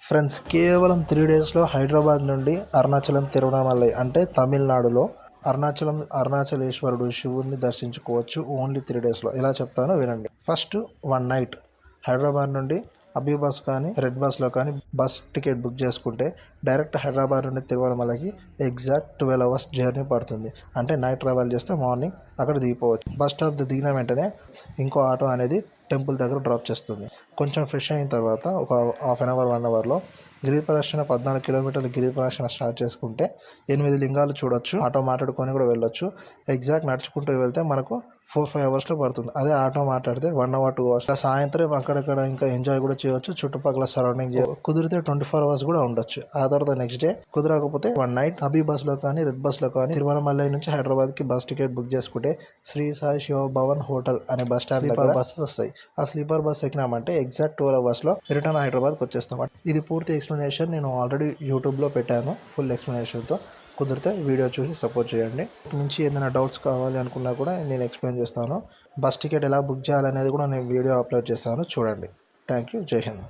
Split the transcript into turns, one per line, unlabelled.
Friends కేవలం 3 డేస్లో హైదరాబాద్ నుండి అరుణాచలం తిరువణమలై అంటే తమిళనాడులో అరుణాచలేశ్వరుడు శివుడిని దర్శించుకోవచ్చు. ఓన్లీ 3 డేస్లో. ఎలా చెప్తానో వినండి. ఫస్ట్ 1 నైట్ హైదరాబాద్ నుండి అభి బస్ కానీ రెడ్ బస్లో కానీ బస్ టికెట్ బుక్ చేసుకుంటే డైరెక్ట్ హైదరాబాద్ నుండి తిరువణమలైకి ఎగ్జాక్ట్ 12 అవర్స్ జర్నీ పడుతుంది. అంటే నైట్ ట్రావెల్ చేస్తే మార్నింగ్ అక్కడ దిగిపోవచ్చు. బస్ స్టాప్ దిగిన వెంటనే ఇంకో ఆటో అనేది టెంపుల్ దగ్గర డ్రాప్ చేస్తుంది. కొంచెం ఫ్రెష్ అయిన తర్వాత ఒక హాఫ్ అన్ అవర్ 1 అవర్లో గిరి ప్రదక్షిణ 14 కిలోమీటర్ల గిరి ప్రదక్షిణ స్టార్ట్ చేసుకుంటే 8 లింగాలు చూడొచ్చు. ఆటో మాట్లాడుకొని కూడా వెళ్ళొచ్చు. ఎగ్జాక్ట్ నడుచుకుంటూ వెళ్తే మనకు 4-5 అవర్స్లో పడుతుంది. అదే ఆటో మాట్లాడితే 1 అవర్ 2 అవర్స్. సాయంత్రం అక్కడక్కడ ఇంకా ఎంజాయ్ కూడా చేయవచ్చు. చుట్టుపక్కల సరౌండింగ్ కుదిరితే 24 అవర్స్ కూడా ఉండొచ్చు. ఆ తర్వాత నెక్స్ట్ డే కుదరకపోతే 1 నైట్ అభి బస్లో కానీ రెడ్ బస్లో కానీ తిరువణమలై నుంచి హైదరాబాద్కి బస్ టికెట్ బుక్ చేసుకుంటే శ్రీ సాయి శివ భవన్ హోటల్ అనే బస్ స్టాండ్ దగ్గర బస్సెస్ వస్తాయి. ఆ స్లీపర్ బస్ ఎక్కినామంటే ఎగ్జాక్ట్ 12 అవర్స్లో రిటర్న్ హైదరాబాద్కి వచ్చేస్తాం. ఇది పూర్తి ఎక్స్ప్లెనేషన్ నేను ఆల్రెడీ యూట్యూబ్లో పెట్టాను ఫుల్ ఎక్స్ప్లెనేషన్తో. కుదిరితే వీడియో చూసి సపోర్ట్ చేయండి. మించి ఏదైనా డౌట్స్ కావాలి అనుకున్నా కూడా నేను ఎక్స్ప్లెయిన్ చేస్తాను. బస్ టికెట్ ఎలా బుక్ చేయాలనేది కూడా నేను వీడియో అప్లోడ్ చేస్తాను, చూడండి. Thank you. జై హింద్.